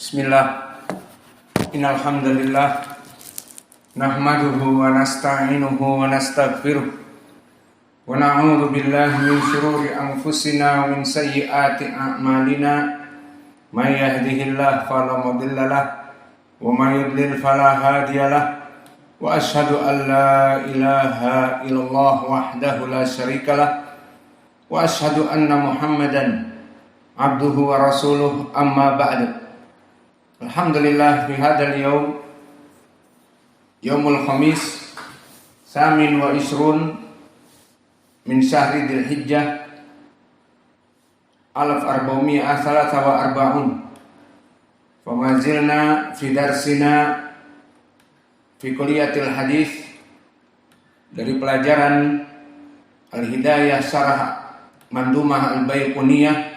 Bismillah. Innal hamdalillah nahmaduhu wa nasta'inuhu wa nastaghfiruh wa na'udzu billahi min shururi anfusina wa min sayyiati a'malina. May yahdihillahu fala mudilla lahu wa may yudlil fala hadiya lahu. Wa asyhadu an la ilaha illallah wahdahu la syarika lahu wa asyhadu anna Muhammadan abduhu wa rasuluh, amma ba'du. Alhamdulillah fi hadzal yaumul khamis samin wa isrun min syahri dzil hijjah 1443. Fama zilna fi darsina fi kulliyatil hadis dari pelajaran Al-Hidayah Syarah Mandumah Al-Baiquniyah,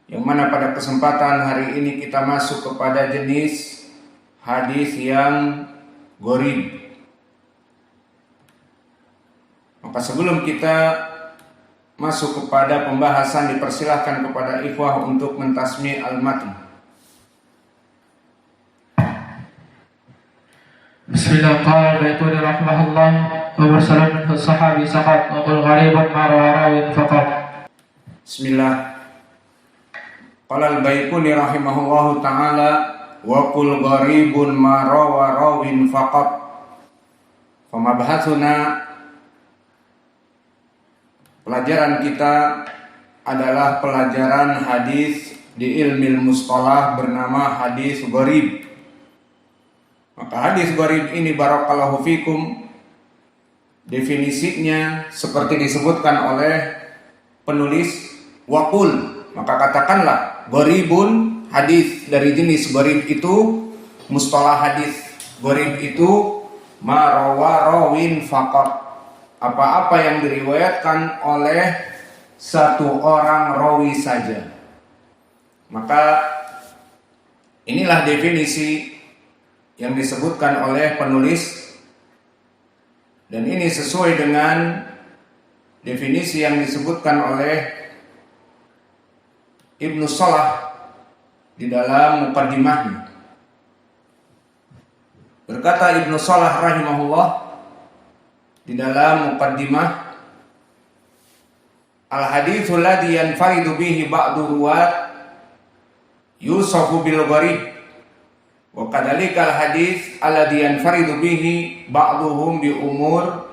yang mana pada kesempatan hari ini kita masuk kepada jenis hadis yang gharib. Maka sebelum kita masuk kepada pembahasan, dipersilahkan kepada ikhwah untuk mentasmi al-matn. Bismillahirrahmanirrahim. Rahimahullah wa barsalam minhu sahabi saqat wa qul gharibun ma rawin faqat. Bismillah. Qala al-Baiquni rahimahullahu ta'ala wa qul gharibun ma rawin faqat. Famabhatsuna, pelajaran kita adalah pelajaran hadis di ilmu mustalah bernama hadis gharib. Maka hadis gharib ini barakallahu fikum, definisinya seperti disebutkan oleh penulis waqul, maka katakanlah gharibun, hadis dari jenis gharib itu mustalah hadis gharib itu ma rawin faqat, apa-apa yang diriwayatkan oleh satu orang rawi saja. Maka inilah definisi yang disebutkan oleh penulis, dan ini sesuai dengan definisi yang disebutkan oleh Ibnu Salah di dalam muqaddimahnya. Berkata Ibnu Salah rahimahullah di dalam muqaddimah, al-haditsul ladzi yanfaridu bihi ba'du ruwat yusafu bil gharib, wa kadzalika al-hadits alladzi yanfaridu bihi ba'duhum bi umur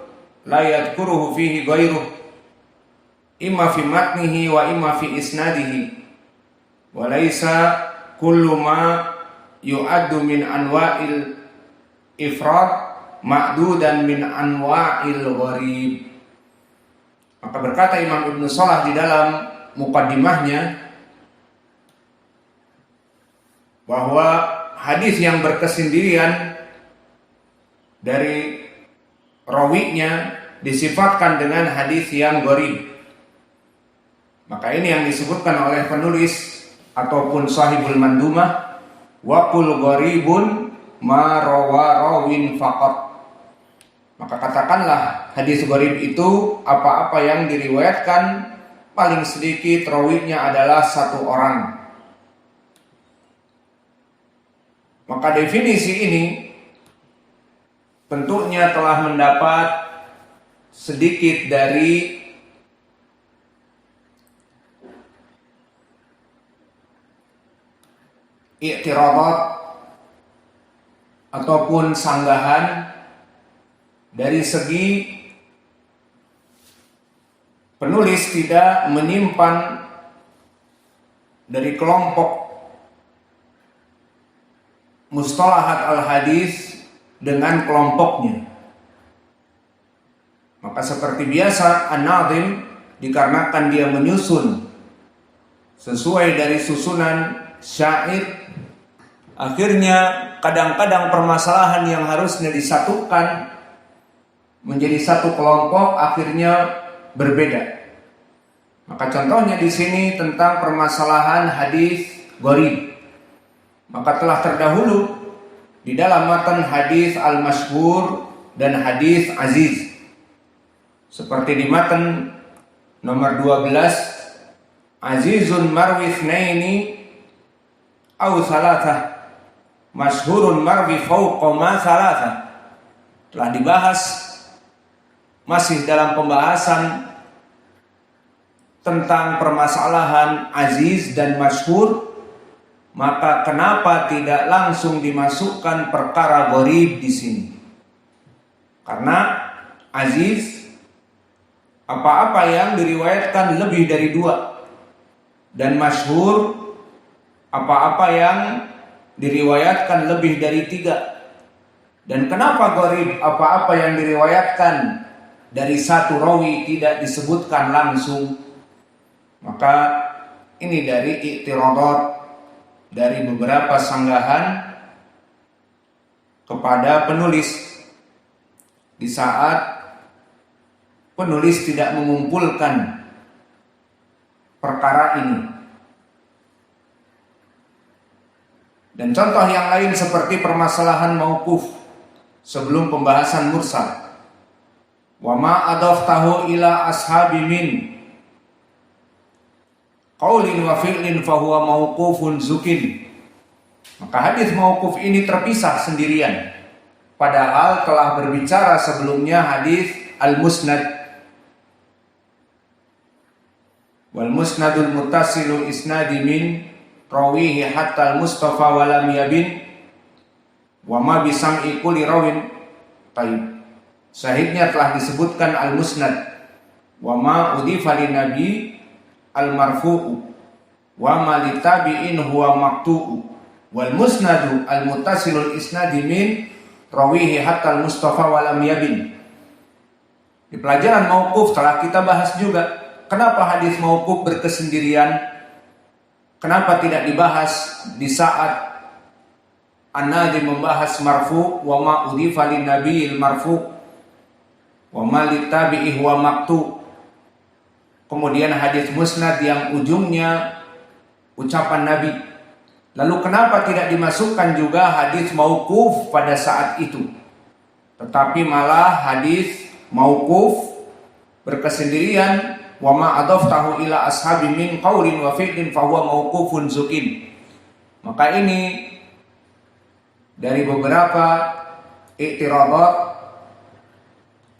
la yadhkuruhu fihi ghairuh, imma fi matnihi wa imma fi isnadihi, wa laisa kullu ma yu'addu min anwa'il ifrad ma'dudan min anwa'il gharib. Maka berkata Imam Ibnu Salah di dalam muqaddimahnya bahwa hadis yang berkesendirian dari rawinya disifatkan dengan hadis yang gharib. Maka ini yang disebutkan oleh penulis ataupun sahibul mandumah, wa qul gharibun ma rawin faqat. Maka katakanlah hadis gharib itu apa-apa yang diriwayatkan paling sedikit rawinya adalah satu orang. Maka definisi ini tentunya telah mendapat sedikit dari i'tiradat ataupun sanggahan dari segi penulis tidak menyimpan dari kelompok mustalahat al-hadis dengan kelompoknya. Maka seperti biasa an-nadhim, dikarenakan dia menyusun sesuai dari susunan syair, akhirnya kadang-kadang permasalahan yang harusnya disatukan menjadi satu kelompok akhirnya berbeda. Maka contohnya di sini tentang permasalahan hadis gharib. Maka telah terdahulu di dalam matan hadis al-masyhur dan hadis aziz. Seperti di matan nomor 12, azizun marwi itsnaini aw salatah masyhurun marwi fawqa ma thalatha. Telah dibahas masih dalam pembahasan tentang permasalahan aziz dan masyhur, maka kenapa tidak langsung dimasukkan perkara gharib di sini? Karena aziz apa-apa yang diriwayatkan lebih dari 2, dan masyhur apa-apa yang diriwayatkan lebih dari 3. Dan kenapa gharib apa-apa yang diriwayatkan dari 1 rawi tidak disebutkan langsung? Maka ini dari i'tiradat dari beberapa sanggahan kepada penulis di saat penulis tidak mengumpulkan perkara ini. Dan contoh yang lain seperti permasalahan mauquf sebelum pembahasan mursal. Wa ma adaftahu ila ashabi min qaulin wa fi'lin fahuwa mauqufun zukin. Maka hadis mauquf ini terpisah sendirian, padahal telah berbicara sebelumnya hadis al-musnad. Wal musnadul muttasilu isnadi min rawihi hatta al-mustafa wa lam yabin wa ma bisam'i kulli rawin. Taib. Syahidnya telah disebutkan al-musnad, wa ma udifa lin nabi al-marfu'u wa ma litabi'in huwa maqtu'u wal musnadu al-muttasilul isnadi min rawihi hatta al-mustafa wa lam yabin. Di pelajaran mauquf telah kita bahas juga kenapa hadis mauquf berkesendirian, kenapa tidak dibahas di saat An-Nadim membahas marfu wa ma udifa lin nabiyil marfu wa ma litabi'i huwa maqtu'. Kemudian hadis musnad yang ujungnya ucapan Nabi. Lalu kenapa tidak dimasukkan juga hadis mauquf pada saat itu? Tetapi malah hadis mauquf berkesendirian, wa ma adaftahu ila ashabi min qaulin wa fi'lin fa huwa mauqufun zukin. Maka ini dari beberapa i'tiradat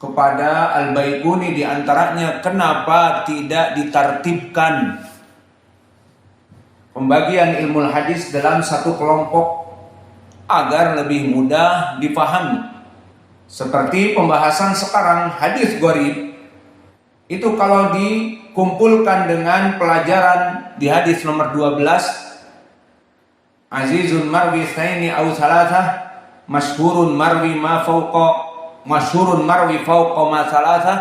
kepada Al-Baiquni, di antaranya kenapa tidak ditartibkan pembagian ilmu hadis dalam satu kelompok agar lebih mudah dipahami. Seperti pembahasan sekarang hadis gharib itu kalau dikumpulkan dengan pelajaran di hadis nomor 12, azizun marwi tsaini aw salasah masyhurun marwi ma fawqa masyhurun marwi fawqa ma salasah,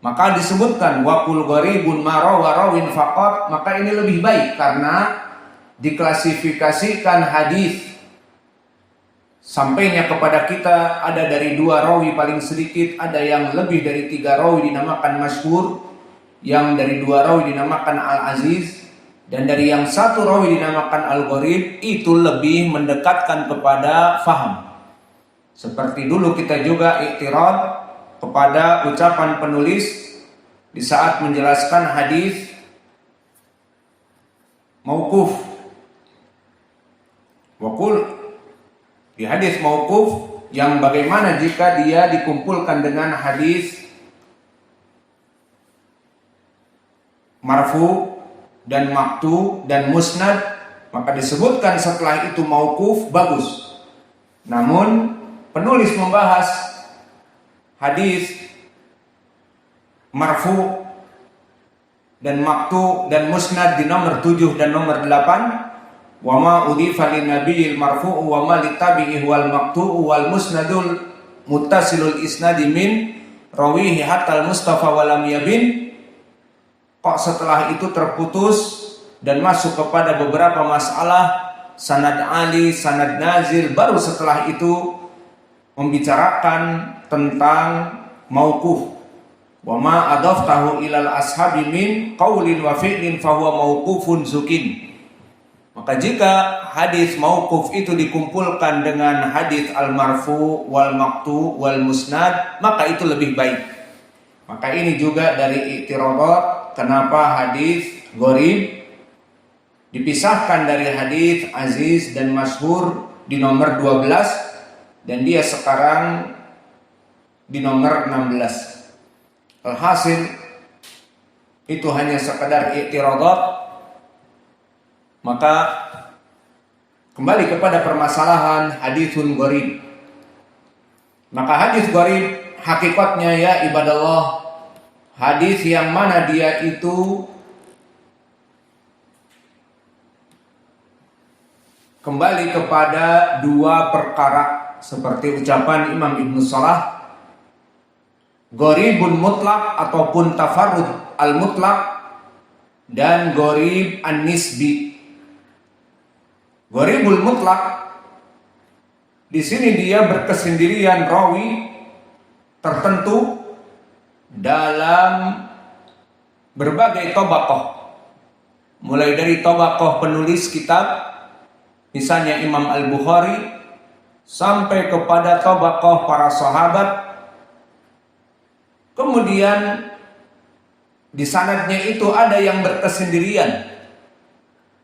maka disebutkan waqul gharibun ma rawin faqat. Maka ini lebih baik karena diklasifikasikan hadis sampainya kepada kita ada dari 2 rawi paling sedikit, ada yang lebih dari 3 rawi dinamakan masyhur, yang dari 2 rawi dinamakan al-aziz, dan dari yang 1 rawi dinamakan al-gharib. Itu lebih mendekatkan kepada faham. Seperti dulu kita juga i'tirad kepada ucapan penulis di saat menjelaskan hadis mauquf. Waqul, di hadis mauquf yang bagaimana jika dia dikumpulkan dengan hadis marfu dan maqtu dan musnad, maka disebutkan setelah itu mauquf, bagus. Namun penulis membahas hadis marfu dan maqtu dan musnad di nomor 7 dan nomor 8, wa ma udifa lin nabiyil marfu'u wa ma litabi'i wal maqtu'u wal musnadul muttasilul isnadi min rawihi hatta al mustafa wa lam yabin. Kok setelah itu terputus dan masuk kepada beberapa masalah sanad ali, sanad nazil, baru setelah itu membicarakan tentang mauquf. Wa ma adaftahu ilal ashabi min qaulin wa fi'lin fa huwa mauqufun zukin. Maka jika hadis mauquf itu dikumpulkan dengan hadis al-marfu wal maqtu wal musnad, maka itu lebih baik. Maka ini juga dari i'tiradat kenapa hadis gharib dipisahkan dari hadis aziz dan masyhur di nomor 12 dan dia sekarang di nomor 16. Alhasil itu hanya sekadar i'tiradat. Maka kembali kepada permasalahan haditsun gharib. Maka hadis gharib hakikatnya ya ibadallah, hadis yang mana dia itu kembali kepada dua perkara seperti ucapan Imam Ibnu Salah, gharibun mutlak ataupun tafarrud al-mutlak dan gharib an-nisbi. Gharibul mutlak di sini dia berkesendirian rawi tertentu dalam berbagai tabaqah, mulai dari tabaqah penulis kitab misalnya Imam Al-Bukhari sampai kepada tabaqah para sahabat. Kemudian di sanadnya itu ada yang berkesendirian,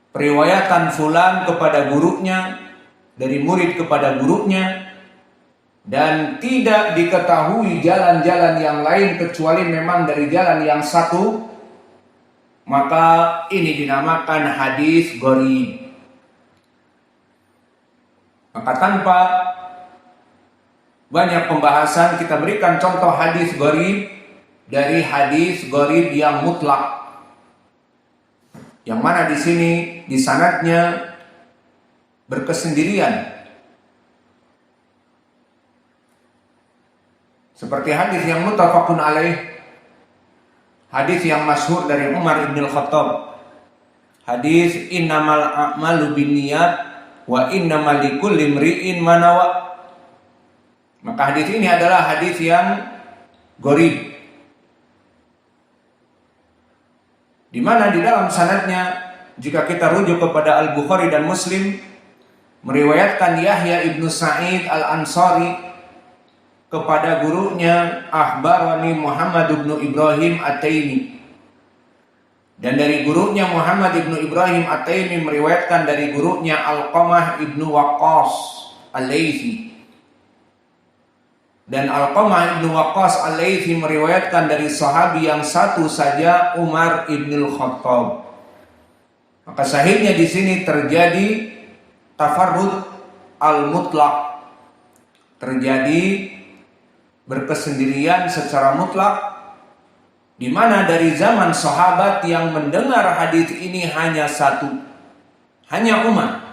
periwayatan fulan kepada gurunya, dari murid kepada gurunya, dan tidak diketahui jalan-jalan yang lain kecuali memang dari jalan yang satu, maka ini dinamakan hadis gharib. Maka tanpa banyak pembahasan kita berikan contoh hadis gharib dari hadis gharib yang mutlak, yang mana di sini di sanadnya berkesendirian. Seperti hadis yang muttafaqun alaih, hadis yang masyhur dari Umar bin Khattab, hadis innamal a'malu binniyat wa innamal likulli imri'in ma nawa. Maka hadis ini adalah hadis yang gharib, di mana di dalam sanadnya jika kita rujuk kepada Al-Bukhari dan Muslim meriwayatkan Yahya ibnu Sa'id Al-Ansari kepada gurunya akhbarani Muhammad ibnu Ibrahim At-Taimi, dan dari gurunya Muhammad ibnu Ibrahim At-Taimi meriwayatkan dari gurunya Alqamah ibnu Waqqas Al-Laythi, dan Alqamah ibnu Waqqas Al-Laythi meriwayatkan dari sahabi yang satu saja, Umar ibn Khattab. Maka sahihnya di sini terjadi tafarrud al-mutlak, terjadi berkesendirian secara mutlak, di mana dari zaman sahabat yang mendengar hadis ini hanya satu, hanya Umar.